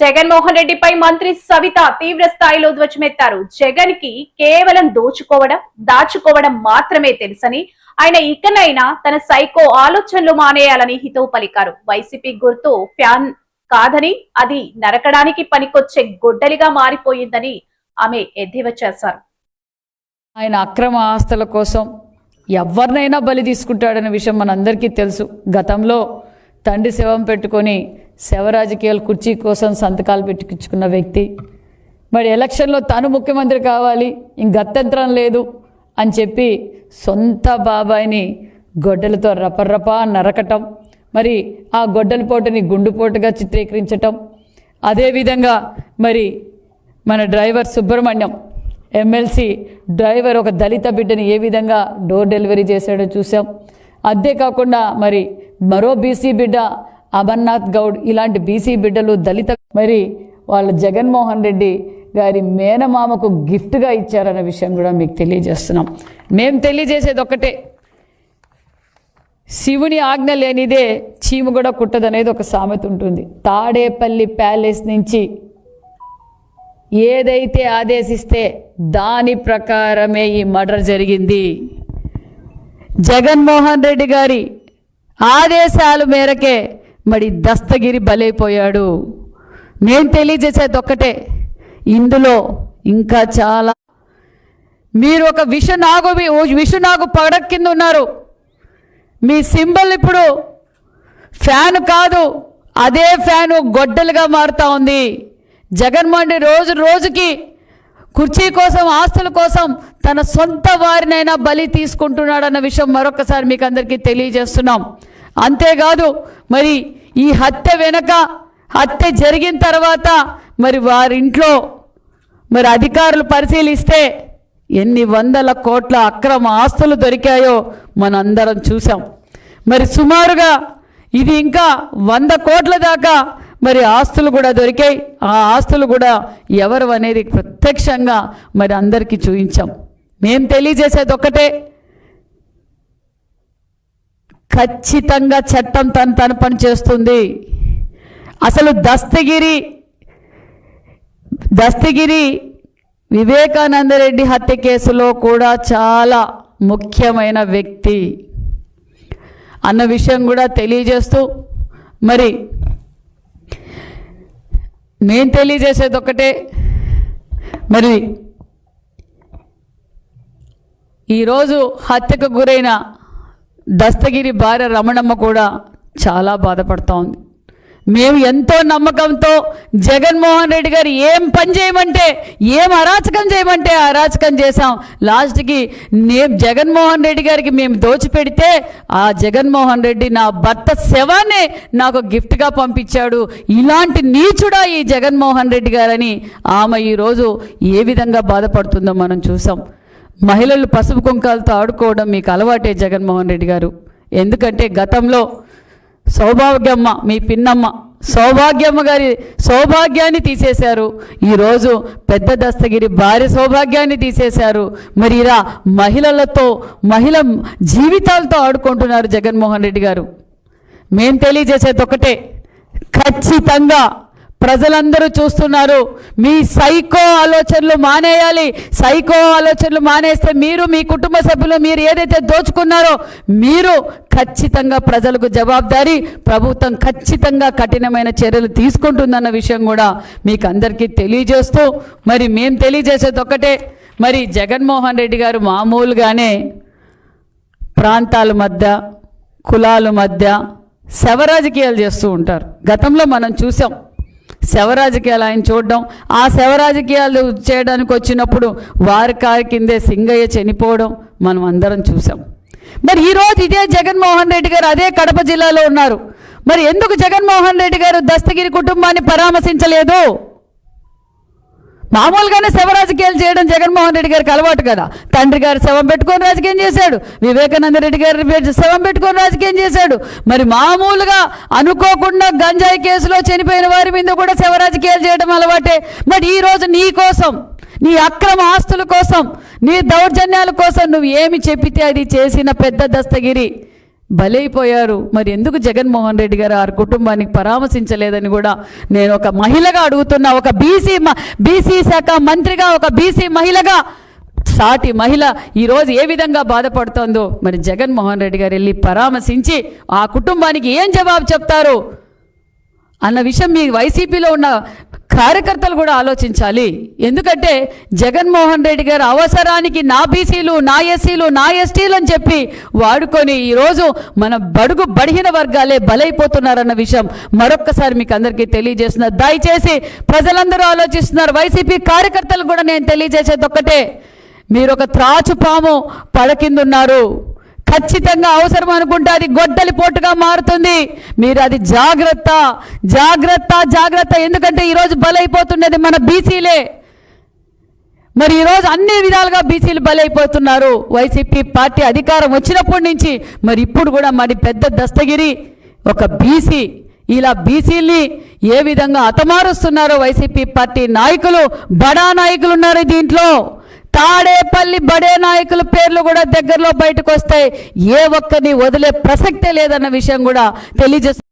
జగన్మోహన్ రెడ్డిపై మంత్రి సవిత తీవ్ర స్థాయిలో ధ్వజమెత్తారు. జగన్ కి కేవలం దాచుకోవడం మాత్రమే తెలుసని, ఆయన ఇకనైనా తన సైకో ఆలోచనలు మానేయాలని హితవు పలికారు. వైసీపీ గుర్తు ఫ్యాన్ కాదని, అది నరకడానికి పనికొచ్చే గొడ్డలిగా మారిపోయిందని ఆమె ఎద్దేవా చేశారు. ఆయన అక్రమ ఆస్తుల కోసం ఎవరినైనా బలి తీసుకుంటాడనే విషయం మనందరికీ తెలుసు. గతంలో తండ్రి శవం పెట్టుకొని శవ రాజకీయాల కుర్చీ కోసం సంతకాలు పెట్టించుకున్న వ్యక్తి మరి ఎలక్షన్లో తాను ముఖ్యమంత్రి కావాలి, గత్యంతరం లేదు అని చెప్పి సొంత బాబాయిని గొడ్డలతో రపర్రపా నరకటం, మరి ఆ గొడ్డల పోటుని గుండుపోటుగా చిత్రీకరించటం, అదేవిధంగా మరి మన డ్రైవర్ సుబ్రహ్మణ్యం ఎమ్మెల్సీ డ్రైవర్ ఒక దళిత బిడ్డని ఏ విధంగా డోర్ డెలివరీ చేశాడో చూసాం. అంతేకాకుండా మరి మరో బీసీ బిడ్డ అమర్నాథ్ గౌడ్, ఇలాంటి బీసీ బిడ్డలు దళిత మరి వాళ్ళ జగన్మోహన్ రెడ్డి గారి మేనమామకు గిఫ్ట్గా ఇచ్చారన్న విషయం కూడా మీకు తెలియజేస్తున్నాం. మేము తెలియజేసేది ఒక్కటే, శివుని ఆజ్ఞ లేనిదే చీము కూడా కుట్టదనేది ఒక సామెత ఉంటుంది. తాడేపల్లి ప్యాలెస్ నుంచి ఏదైతే ఆదేశిస్తే దాని ప్రకారమే ఈ మర్డర్ జరిగింది. జగన్మోహన్ రెడ్డి గారి ఆదేశాల మేరకే మరి దస్తగిరి బలైపోయాడు. నేను తెలియజేసేది ఒక్కటే, ఇందులో ఇంకా చాలా మీరు ఒక విషనాగు పడక కింద ఉన్నారు. మీ సింబల్ ఇప్పుడు ఫ్యాన్ కాదు, అదే ఫ్యాను గొడ్డలుగా మారుతూ ఉంది. జగన్మోహన్ రెడ్డి రోజుకి కుర్చీ కోసం, ఆస్తుల కోసం తన సొంత వారినైనా బలి తీసుకుంటున్నాడన్న విషయం మరొకసారి మీకు అందరికీ తెలియజేస్తున్నాం. అంతేకాదు మరి ఈ హత్య జరిగిన తర్వాత మరి వారింట్లో మరి అధికారులు పరిశీలిస్తే ఎన్ని వందల కోట్ల అక్రమ ఆస్తులు దొరికాయో మనందరం చూసాం. మరి సుమారుగా ఇది ఇంకా 100 కోట్ల దాకా మరి ఆస్తులు కూడా దొరికాయి. ఆ ఆస్తులు కూడా ఎవరు అనేది ప్రత్యక్షంగా మరి అందరికీ చూపించాం. మేము తెలియజేసేది ఒక్కటే, ఖచ్చితంగా చట్టం తన పని చేస్తుంది. అసలు దస్తగిరి వివేకానందరెడ్డి హత్య కేసులో కూడా చాలా ముఖ్యమైన వ్యక్తి అన్న విషయం కూడా తెలియజేస్తూ మరి నేను తెలియజేసేది ఒక్కటే, మరి ఈరోజు హత్యకు గురైన దస్తగిరి భార్య రమణమ్మ కూడా చాలా బాధపడుతూ ఉంది. మేము ఎంతో నమ్మకంతో జగన్మోహన్ రెడ్డి గారు ఏం పని చేయమంటే, ఏం అరాచకం చేయమంటే అరాచకం చేశాం. లాస్ట్కి జగన్మోహన్ రెడ్డి గారికి మేము దోచిపెడితే ఆ జగన్మోహన్ రెడ్డి నా భర్త శవాన్ని నాకు గిఫ్ట్గా పంపించాడు. ఇలాంటి నీచుడా ఈ జగన్మోహన్ రెడ్డి గారని ఆమె ఈరోజు ఏ విధంగా బాధపడుతుందో మనం చూసాం. మహిళలు పసుపు కుంకాలతో ఆడుకోవడం మీకు అలవాటే జగన్మోహన్ రెడ్డి గారు. ఎందుకంటే గతంలో సౌభాగ్యమ్మ, మీ పిన్నమ్మ సౌభాగ్యమ్మ గారి సౌభాగ్యాన్ని తీసేశారు. ఈరోజు పెద్ద దస్తగిరి భార్య సౌభాగ్యాన్ని తీసేశారు. మరి ఇలా మహిళ జీవితాలతో ఆడుకుంటున్నారు జగన్మోహన్ రెడ్డి గారు. మేము తెలియజేసేది ఒకటే, ఖచ్చితంగా ప్రజలందరూ చూస్తున్నారు. మీ సైకో ఆలోచనలు మానేయాలి. సైకో ఆలోచనలు మానేస్తే మీరు, మీ కుటుంబ సభ్యులు మీరు ఏదైతే దోచుకున్నారో మీరు ఖచ్చితంగా ప్రజలకు జవాబుదారీ, ప్రభుత్వం ఖచ్చితంగా కఠినమైన చర్యలు తీసుకుంటుందన్న విషయం కూడా మీకు అందరికీ తెలియజేస్తూ మరి మేము తెలియజేసేది ఒక్కటే, మరి జగన్మోహన్ రెడ్డి గారు మామూలుగానే ప్రాంతాల మధ్య, కులాల మధ్య శవ రాజకీయాలు చేస్తూ ఉంటారు. గతంలో మనం చూసాం శవ రాజకీయాలు ఆయన చూడడం, ఆ శవ రాజకీయాలు చేయడానికి వచ్చినప్పుడు వారి కారు కిందే సింగయ్య చనిపోవడం మనం అందరం చూసాం. మరి ఈరోజు ఇదే జగన్మోహన్ రెడ్డి గారు అదే కడప జిల్లాలో ఉన్నారు. మరి ఎందుకు జగన్మోహన్ రెడ్డి గారు దస్తగిరి కుటుంబాన్ని పరామర్శించలేదు? మామూలుగానే శవ రాజకీయాలు చేయడం జగన్మోహన్ రెడ్డి గారికి అలవాటు కదా. తండ్రి గారు శవం పెట్టుకొని రాజకీయం చేశాడు, వివేకానంద రెడ్డి గారి శవం పెట్టుకొని రాజకీయం చేశాడు. మరి మామూలుగా అనుకోకుండా గంజాయి కేసులో చనిపోయిన వారి మీద కూడా శవ రాజకీయాలు చేయడం అలవాటే. మరి ఈరోజు నీ కోసం, నీ అక్రమ ఆస్తుల కోసం, నీ దౌర్జన్యాల కోసం నువ్వు ఏమి చెప్పితే అది చేసిన పెద్ద దస్తగిరి బలైపోయారు. మరి ఎందుకు జగన్మోహన్ రెడ్డి గారు ఆ కుటుంబానికి పరామర్శించలేదని కూడా నేను ఒక మహిళగా అడుగుతున్నా. ఒక బీసీ శాఖ మంత్రిగా, ఒక బీసీ మహిళగా, సాటి మహిళ ఈరోజు ఏ విధంగా బాధపడుతోందో మరి జగన్మోహన్ రెడ్డి గారు వెళ్ళి పరామర్శించి ఆ కుటుంబానికి ఏం జవాబు చెప్తారు అన్న విషయం మీ వైసీపీలో ఉన్న కార్యకర్తలు కూడా ఆలోచించాలి. ఎందుకంటే జగన్మోహన్ రెడ్డి గారు అవసరానికి నా బీసీలు, నా ఎస్సీలు, నా ఎస్టీలు అని చెప్పి వాడుకొని ఈరోజు మన బడుగు బడిహీన వర్గాలే బలైపోతున్నారన్న విషయం మరొక్కసారి మీకు అందరికీ తెలియజేస్తున్నారు. దయచేసి ప్రజలందరూ ఆలోచిస్తున్నారు. వైసీపీ కార్యకర్తలు కూడా నేను తెలియజేసేది ఒక్కటే, మీరు ఒక త్రాచుపాము పడకిందున్నారు. ఖచ్చితంగా అవసరం అనుకుంటే అది గొడ్డలి పోటుగా మారుతుంది. మీరు అది జాగ్రత్త జాగ్రత్త జాగ్రత్త. ఎందుకంటే ఈరోజు బలైపోతున్నది మన బీసీలే. మరి ఈరోజు అన్ని విధాలుగా బీసీలు బలైపోతున్నారు. వైసీపీ పార్టీ అధికారం వచ్చినప్పటి నుంచి మరి ఇప్పుడు కూడా మరి పెద్ద దస్తగిరి ఒక బీసీ. ఇలా బీసీల్ని ఏ విధంగా హతమారుస్తున్నారో వైసీపీ పార్టీ నాయకులు, బడా నాయకులు ఉన్నారు దీంట్లో. తాడేపల్లి బడే నాయకుల పేర్లు కూడా దగ్గరలో బయటకు వస్తాయి. ఏ ఒక్కరిని వదిలే ప్రసక్తే లేదన్న విషయం కూడా తెలియజేస్తారు.